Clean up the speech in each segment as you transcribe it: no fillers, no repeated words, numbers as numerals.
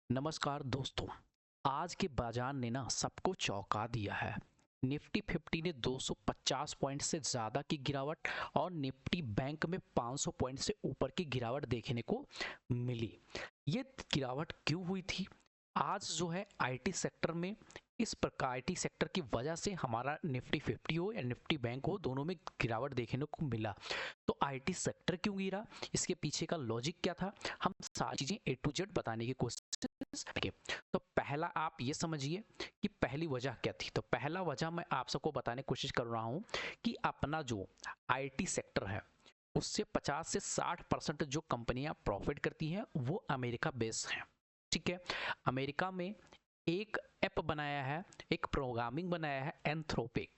नमस्कार दोस्तों। आज के बाजार ने ना सबको चौंका दिया है। निफ्टी 50 ने 250 पॉइंट से ज़्यादा की गिरावट और निफ्टी बैंक में 500 पॉइंट से ऊपर की गिरावट देखने को मिली। ये गिरावट क्यों हुई थी? आज जो है आईटी सेक्टर में इस प्रकार आईटी सेक्टर की वजह से हमारा निफ्टी 50 हो या निफ्टी बैंक हो, दोनों में गिरावट देखने को मिला। तो आईटी सेक्टर क्यों गिरा, इसके पीछे का लॉजिक क्या था, हम सारी चीज़ें ए टू जेड बताने की कोशिश करेंगे। तो पहला आप ये समझिए कि पहली वजह क्या थी। तो पहला वजह मैं आप सबको बताने की कोशिश कर रहा हूँ कि अपना जो आईटी सेक्टर है उससे 50 से 60% जो कंपनियां प्रॉफिट करती हैं वो अमेरिका बेस हैं। ठीक है, अमेरिका में एक ऐप बनाया है, एक प्रोग्रामिंग बनाया है एंथ्रोपिक।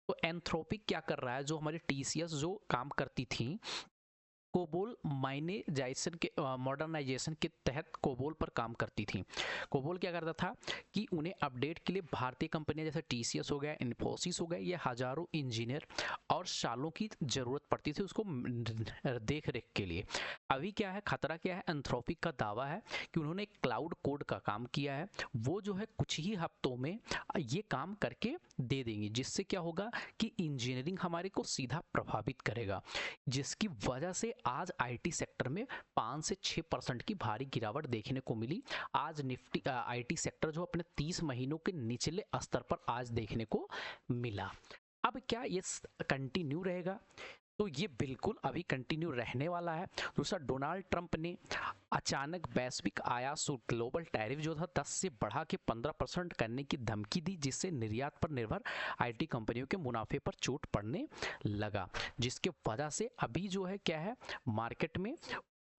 तो एंथ्रोपिक क्या कर रहा है, जो हमारी टीसीएस जो काम करती थी कोबोल माइनेजाइजेशन के मॉडर्नाइजेशन के तहत कोबोल पर काम करती थी। कोबोल क्या करता था कि उन्हें अपडेट के लिए भारतीय कंपनियां जैसे टीसीएस हो गया, इन्फोसिस हो गया, ये हजारों इंजीनियर और सालों की जरूरत पड़ती थी उसको देख रेख के लिए। अभी क्या है, खतरा क्या है, एंथ्रोपिक का दावा है कि उन्होंने क्लाउड कोड का काम किया है, वो जो है कुछ ही हफ्तों में ये काम करके दे देंगे, जिससे क्या होगा कि इंजीनियरिंग हमारे को सीधा प्रभावित करेगा, जिसकी वजह से आज आईटी सेक्टर में 5 से 6% की भारी गिरावट देखने को मिली। आज निफ्टी आईटी सेक्टर जो अपने 30 महीनों के निचले स्तर पर आज देखने को मिला। अब क्या ये कंटिन्यू रहेगा? तो ये बिल्कुल अभी कंटिन्यू रहने वाला है। दूसरा, डोनाल्ड ट्रंप ने अचानक वैश्विक आयात शुल्क ग्लोबल टैरिफ जो था 10 से बढ़ा के 15% करने की धमकी दी, जिससे निर्यात पर निर्भर आईटी कंपनियों के मुनाफे पर चोट पड़ने लगा, जिसके वजह से अभी जो है क्या है, मार्केट में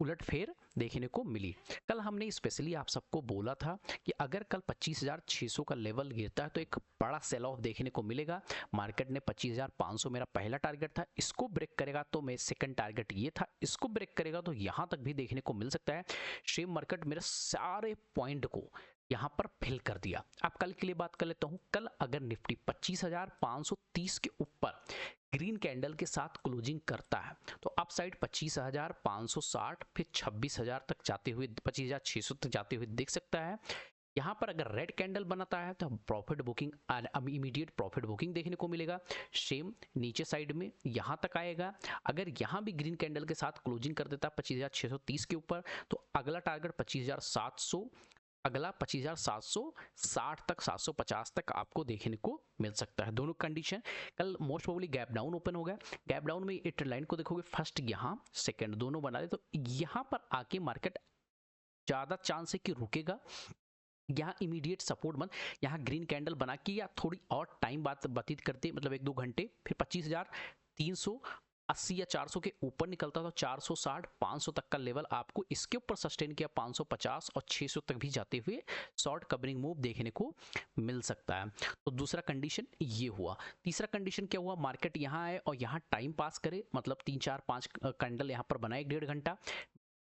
उलटफेर देखने को मिली। कल हमने स्पेशली आप सबको बोला था कि अगर कल 25,600 का लेवल गिरता है तो एक बड़ा सेल ऑफ देखने को मिलेगा। मार्केट ने 25,500 मेरा पहला टारगेट था, इसको ब्रेक करेगा तो मेरा सेकंड टारगेट ये था, इसको ब्रेक करेगा तो यहां तक भी देखने को मिल सकता है। शेयर मार्केट मेरे सारे पॉइंट को यहां पर फिल कर दिया। अब कल के लिए बात कर लेता हूं। कल अगर निफ्टी 25,530 के ऊपर ग्रीन कैंडल के साथ क्लोजिंग करता है तो अप साइड 25,560 फिर 26,000 तक जाते हुए 25,600 तक जाते हुए दिख सकता है। यहाँ पर अगर रेड कैंडल बनाता है तो प्रॉफिट बुकिंग, अब इमीडिएट प्रॉफिट बुकिंग देखने को मिलेगा। सेम नीचे साइड में यहाँ तक आएगा। अगर यहाँ भी ग्रीन कैंडल के साथ क्लोजिंग कर देता 25,630 के ऊपर तो अगला टारगेट 25,700, अगला 25,760 तक 750 तक आपको देखने को मिल सकता है। दोनों कंडीशन कल most probably gap down open होगा। गैप डाउन में एक लाइन को देखोगे, फर्स्ट यहाँ सेकंड दोनों बना दे तो यहाँ पर आके मार्केट ज़्यादा चांस है कि रुकेगा। यहाँ इमीडिएट सपोर्ट बन, यहाँ ग्रीन कैंडल बना के या थोड़ी और टाइम बात व्यतीत करते, मतलब 1-2 घंटे, फिर 25,380 या 400 के ऊपर निकलता तो 460 500 तक का लेवल आपको इसके ऊपर सस्टेन किया, 550 और 600 तक भी जाते हुए शॉर्ट कवरिंग मूव देखने को मिल सकता है। तो दूसरा कंडीशन ये हुआ। तीसरा कंडीशन क्या हुआ, मार्केट यहाँ आए और यहाँ टाइम पास करे, मतलब 3-4-5 कैंडल यहाँ पर बनाए 1.5 घंटा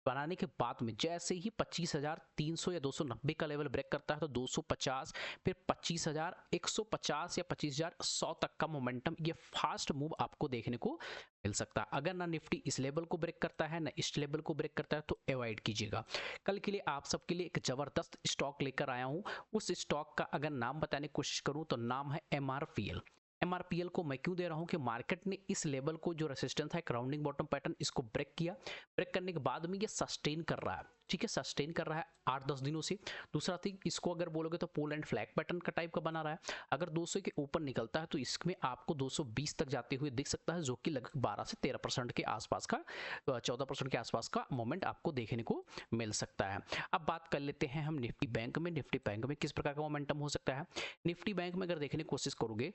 बनाने के बाद में जैसे ही 25,300 या 290 का लेवल ब्रेक करता है तो 250, फिर 25,150 या 25,100 तक का मोमेंटम, ये फास्ट मूव आपको देखने को मिल सकता है। अगर ना निफ्टी इस लेवल को ब्रेक करता है ना इस लेवल को ब्रेक करता है तो अवॉइड कीजिएगा। कल के लिए आप सबके लिए एक जबरदस्त स्टॉक लेकर आया हूं। उस स्टॉक का अगर नाम बताने की कोशिश करूं तो नाम है एमआरपीएल। एमआरपीएल को मैं क्यों दे रहा हूं कि मार्केट ने इस लेवल को जो रेसिस्टेंस है, राउंडिंग बॉटम पैटर्न, इसको ब्रेक किया। ब्रेक करने के बाद में ये सस्टेन कर रहा है, ठीक है, सस्टेन कर रहा है 8-10 दिनों से। दूसरा थिंग, इसको अगर बोलोगे तो पोल एंड फ्लैग पैटर्न का टाइप का बना रहा है। अगर 200 के ऊपर निकलता है तो इसमें आपको 220 तक जाते हुए दिख सकता है, जो कि लगभग 12 से 13% के आसपास का, 14% के आसपास का मोमेंट आपको देखने को मिल सकता है। अब बात कर लेते हैं हम निफ्टी बैंक में। निफ्टी बैंक में किस प्रकार का मोमेंटम हो सकता है। निफ्टी बैंक में अगर देखने की कोशिश करोगे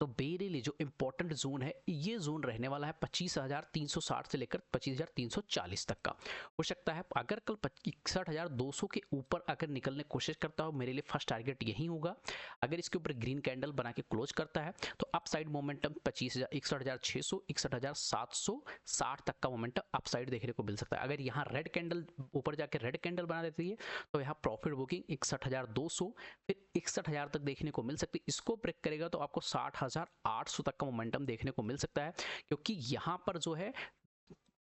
तो बेरिली जो इंपॉर्टेंट जोन है, ये जोन रहने वाला है 25,360 से लेकर 25,340 तक का हो सकता है। अगर कल 61,200 के ऊपर अगर निकलने की कोशिश करता हो, मेरे लिए फर्स्ट टारगेट यही होगा। अगर इसके ऊपर ग्रीन कैंडल बना के क्लोज करता है तो अपसाइड मोमेंटम 61,600 61,760 तक का मोमेंटम अपसाइड देखने को मिल सकता है। अगर यहाँ रेड कैंडल ऊपर जाके रेड कैंडल बना देती है तो यहाँ प्रॉफिट बुकिंग 61,200 फिर 61,000 तक देखने को मिल सकती है। इसको ब्रेक करेगा तो आपको 60,800 तक का मोमेंटम देखने को मिल सकता है, क्योंकि यहाँ पर जो है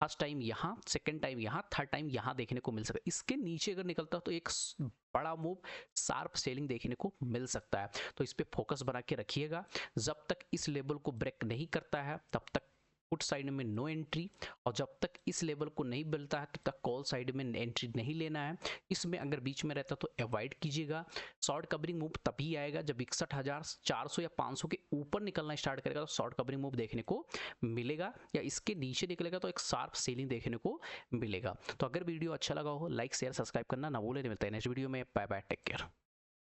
फर्स्ट टाइम यहाँ, सेकंड टाइम यहाँ, थर्ड टाइम यहाँ देखने को मिल सकता है। इसके नीचे अगर निकलता तो एक बड़ा मूव शार्प सेलिंग देखने को मिल सकता है। तो इस पे फोकस बना के रखिएगा। जब तक इस लेवल को ब्रेक नहीं करता है तब तक पुट साइड में नो एंट्री, और जब तक इस लेवल को नहीं मिलता है तब तक कॉल साइड में एंट्री नहीं लेना है। इसमें अगर बीच में रहता तो अवॉइड कीजिएगा। शॉर्ट कवरिंग मूव तभी आएगा जब 61,400 या 500 के ऊपर निकलना स्टार्ट करेगा तो शॉर्ट कवरिंग मूव देखने को मिलेगा, या इसके नीचे निकलेगा तो एक शार्प सेलिंग देखने को मिलेगा। तो अगर वीडियो अच्छा लगा हो लाइक शेयर सब्सक्राइब करना ना भूलें। मिलते हैं नेक्स्ट वीडियो में। Bye bye, take care.